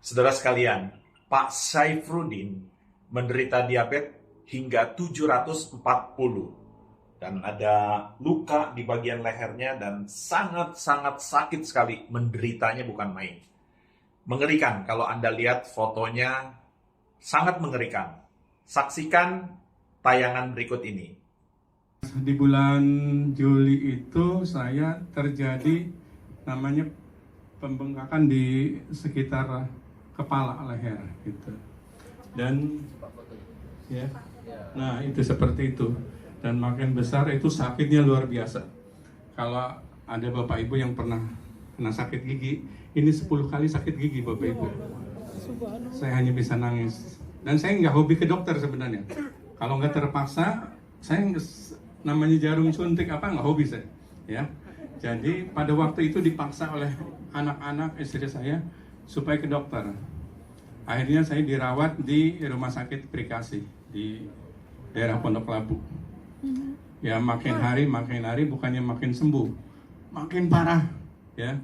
Saudara sekalian, Pak Saifrudin menderita diabetes hingga 740 dan ada luka di bagian lehernya dan sangat-sangat sakit sekali. Menderitanya bukan main. Mengerikan kalau Anda lihat fotonya, sangat mengerikan. Saksikan tayangan berikut ini. Di bulan Juli itu saya terjadi namanya pembengkakan di sekitar kepala leher gitu. Dan ya, nah itu seperti itu. Dan makin besar itu sakitnya luar biasa. Kalau ada Bapak Ibu yang pernah kena sakit gigi, ini 10 kali sakit gigi Bapak Ibu. Saya hanya bisa nangis. Dan saya nggak hobi ke dokter sebenarnya. Kalau nggak terpaksa, saya namanya jarum suntik apa nggak hobi saya. Ya. Jadi pada waktu itu dipaksa oleh anak-anak istri saya supaya ke dokter. Akhirnya saya dirawat di rumah sakit Prikasi di daerah Pondok Labu. Ya makin hari bukannya makin sembuh, makin parah. Ya,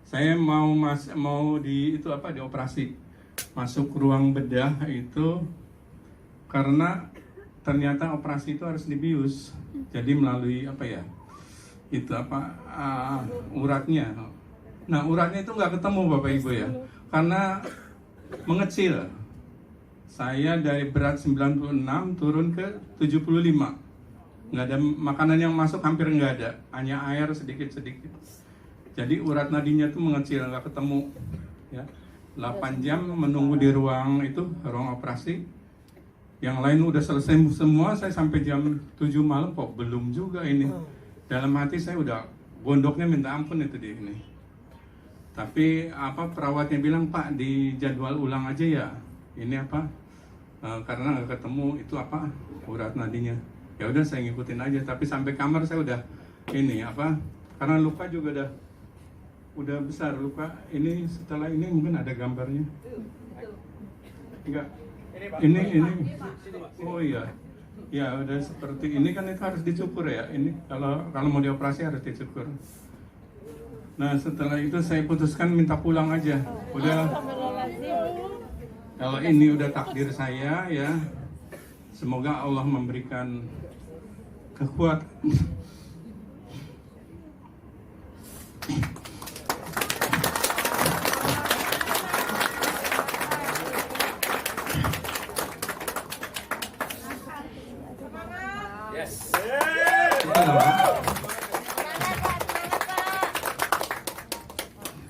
saya mau dioperasi, masuk ruang bedah itu karena ternyata operasi itu harus dibius. Jadi melalui uratnya. Nah uratnya itu nggak ketemu Bapak Ibu ya, karena mengecil. Saya dari berat 96 turun ke 75. Nggak ada makanan yang masuk, hampir nggak ada, hanya air sedikit-sedikit. Jadi urat nadinya itu mengecil, nggak ketemu. Ya, 8 jam menunggu di ruang operasi. Yang lain udah selesai semua, saya sampai jam 7 malam kok belum juga ini. Dalam hati saya udah gondoknya minta ampun itu di ini. Tapi perawatnya bilang, Pak dijadwal ulang aja ya. Ini karena nggak ketemu itu urat nadinya. Ya udah saya ngikutin aja. Tapi sampai kamar saya udah karena luka juga udah besar luka. Ini setelah ini mungkin ada gambarnya. Enggak. Ini. Oh iya. Ya udah seperti ini kan itu harus dicukur ya. Ini kalau mau dioperasi harus dicukur. Nah setelah itu saya putuskan minta pulang aja. Udah. Kalau ini udah takdir saya ya. Semoga Allah memberikan kekuatan.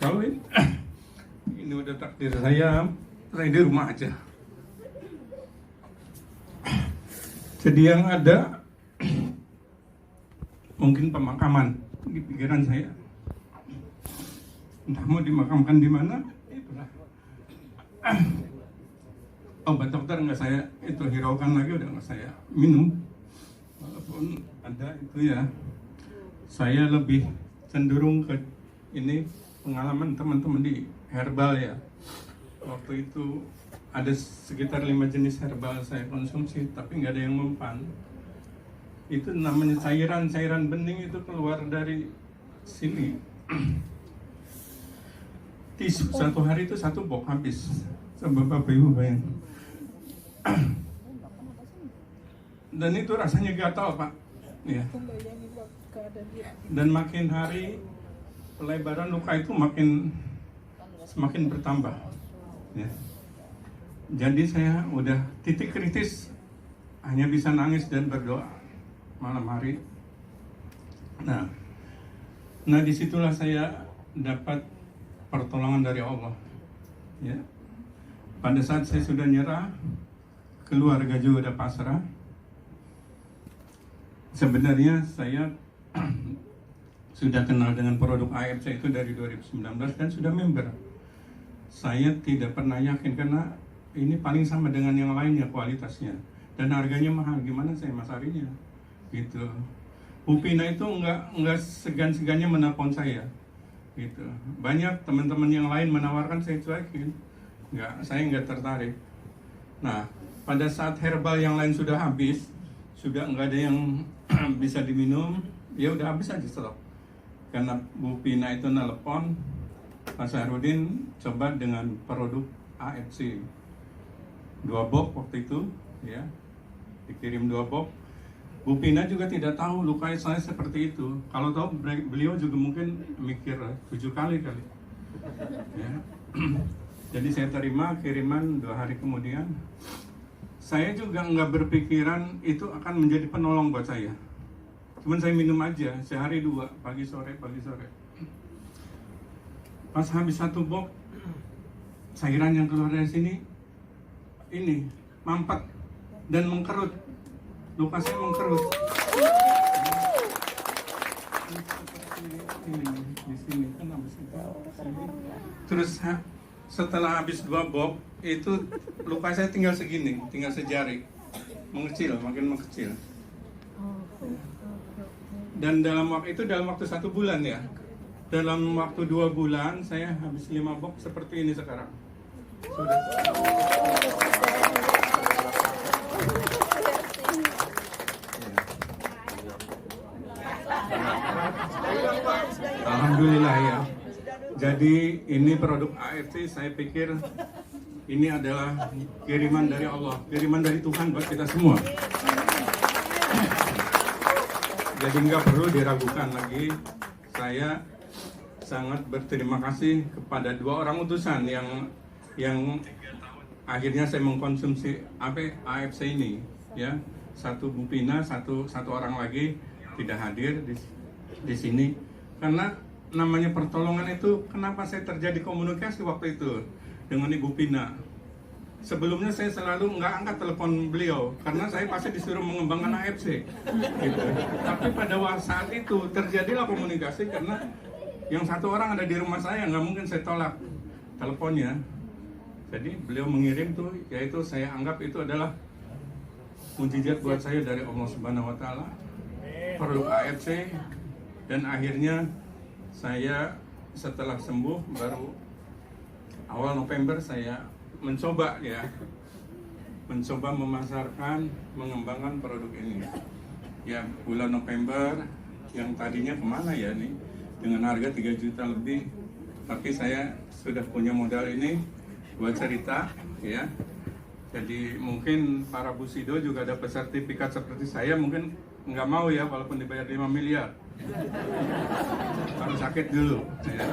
Kalau ini udah takdir saya di rumah aja. Jadi yang ada mungkin pemakaman di pikiran saya. Entah mau dimakamkan di mana, itulah. Obat dokter nggak saya hiraukan lagi, udah nggak saya minum. Walaupun ada itu ya, saya lebih cenderung ke ini pengalaman teman-teman di herbal ya. Waktu itu ada sekitar 5 jenis herbal saya konsumsi, tapi nggak ada yang mempan. Itu namanya cairan bening itu keluar dari sini. Tisu satu hari itu 1 box habis. Coba Bapak Ibu bayangin. Dan itu rasanya gatal Pak. Ya. Dan makin hari pelebaran luka itu semakin bertambah. Ya. Jadi saya udah titik kritis, hanya bisa nangis dan berdoa malam hari. Nah disitulah saya dapat pertolongan dari Allah. Ya. Pada saat saya sudah nyerah, keluarga juga udah pasrah. Sebenarnya saya sudah kenal dengan produk AFC itu dari 2019 dan sudah member. Saya tidak pernah yakin karena ini paling sama dengan yang lainnya kualitasnya dan harganya mahal. Gimana saya masarinya? Gitu. Upina itu nggak segan-segannya menelpon saya. Gitu. Banyak teman-teman yang lain menawarkan, saya cuekin. Saya nggak tertarik. Nah, pada saat herbal yang lain sudah habis, sudah nggak ada yang bisa diminum, ya udah habis aja stok. Karena Bu Pina itu nelpon, Pak Sahrudin coba dengan produk AFC 2 box waktu itu, ya, dikirim 2 box. Bu Pina juga tidak tahu luka saya seperti itu. Kalau tahu beliau juga mungkin mikir 7 kali. Ya. Jadi saya terima kiriman 2 hari kemudian. Saya juga nggak berpikiran itu akan menjadi penolong buat saya. Cuman saya minum aja sehari 2, pagi sore. Pas habis 1 box, cairan yang keluar dari sini ini mampet dan mengkerut. Luka saya mengkerut. Ini di sini kan habis itu. Terus setelah habis 2 box itu luka saya tinggal segini, tinggal sejari, mengecil, makin mengecil. Dan dalam waktu 1 bulan ya. Dalam waktu 2 bulan saya habis 5 box seperti ini sekarang. Sudah. Alhamdulillah ya. Jadi ini produk AFC, saya pikir ini adalah kiriman dari Allah, kiriman dari Tuhan buat kita semua. Jadi nggak perlu diragukan lagi. Saya sangat berterima kasih kepada 2 orang utusan yang akhirnya saya mengkonsumsi AFC ini, ya. 1 Bu Pina, satu orang lagi tidak hadir di sini karena namanya pertolongan itu. Kenapa saya terjadi komunikasi waktu itu dengan Ibu Pina? Sebelumnya saya selalu nggak angkat telepon beliau karena saya pasti disuruh mengembangkan AFC gitu. Tapi pada saat itu terjadilah komunikasi karena yang 1 orang ada di rumah saya, nggak mungkin saya tolak teleponnya. Jadi beliau mengirim tuh, yaitu saya anggap itu adalah mujizat buat saya dari Allah Subhanahu Wa Taala, produk AFC. Dan akhirnya saya setelah sembuh baru awal November saya mencoba memasarkan, mengembangkan produk ini. Ya, bulan November yang tadinya kemana ya nih, dengan harga 3 juta lebih, tapi saya sudah punya modal ini buat cerita, ya. Jadi mungkin para Busido juga dapat sertifikat seperti saya, mungkin nggak mau ya walaupun dibayar 5 miliar. Harus sakit dulu, ya.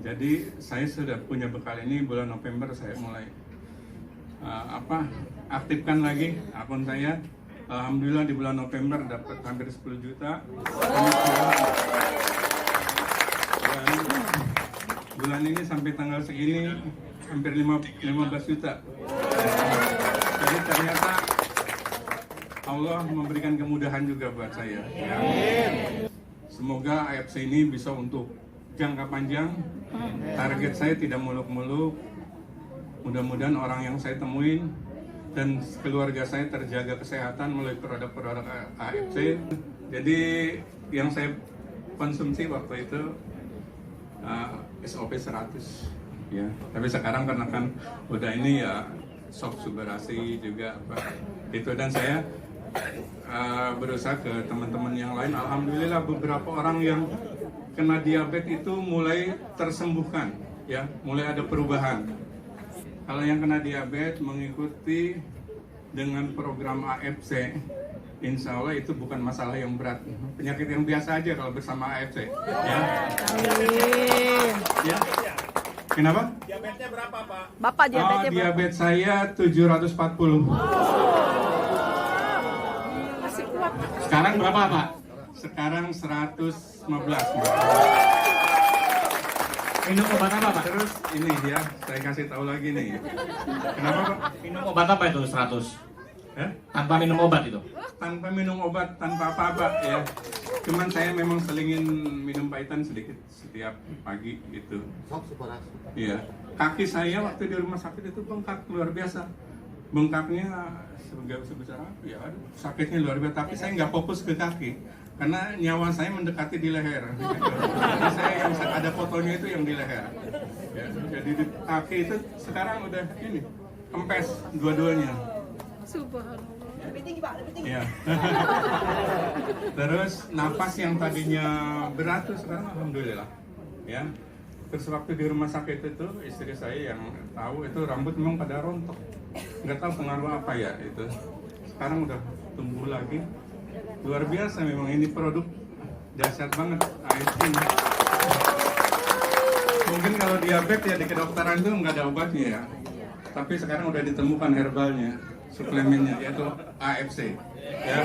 Jadi saya sudah punya bekal ini. Bulan November saya mulai aktifkan lagi akun saya. Alhamdulillah di bulan November dapat hampir 10 juta. Dan bulan ini sampai tanggal segini hampir 15 juta. Jadi ternyata Allah memberikan kemudahan juga buat saya. Ya. Semoga AFC ini bisa untuk jangka panjang. Target saya tidak muluk-muluk. Mudah-mudahan orang yang saya temuin dan keluarga saya terjaga kesehatan melalui produk-produk AFC. Jadi yang saya konsumsi waktu itu SOP 100. Ya. Tapi sekarang karena kan udah ini ya shock subarasi juga itu, dan saya berusaha ke teman-teman yang lain. Alhamdulillah beberapa orang yang kena diabetes itu mulai tersembuhkan, ya, mulai ada perubahan. Kalau yang kena diabetes mengikuti dengan program AFC, insya Allah itu bukan masalah yang berat, penyakit yang biasa aja kalau bersama AFC. Ya. Ya. Kenapa? Diabetesnya berapa, Pak? Bapak diabetesnya berapa? Diabetes saya 740. Masih kuat. Sekarang berapa, Pak? Sekarang 115. Minum obat apa, Pak? Terus ini ya, saya kasih tahu lagi nih. Kenapa, Pak? Minum obat apa itu 100? Tanpa minum obat itu? Tanpa minum obat, tanpa apa-apa ya. Cuman saya memang selingin minum pahitan sedikit setiap pagi gitu. Iya. Kaki saya waktu di rumah sakit itu bengkak luar biasa. Bengkaknya sebesar apa ya? Aduh, sakitnya luar biasa. Tapi saya nggak fokus ke kaki karena nyawa saya mendekati di leher. Gitu. Jadi saya yang ada fotonya itu yang di leher. Ya, jadi di kaki itu sekarang udah ini kempes dua-duanya. Subhanallah. Lebih tinggi, Pak, lebih tinggi. Ya. Terus napas yang tadinya berat tuh sekarang alhamdulillah, ya. Terus waktu di rumah sakit itu istri saya yang tahu itu rambut memang pada rontok. Nggak tahu pengaruh apa ya itu. Sekarang udah tumbuh lagi. Luar biasa memang ini produk dahsyat banget. Mungkin kalau diabetes ya di kedokteran itu nggak ada obatnya ya. Tapi sekarang udah ditemukan herbalnya, suplemennya yaitu AFC. Ya.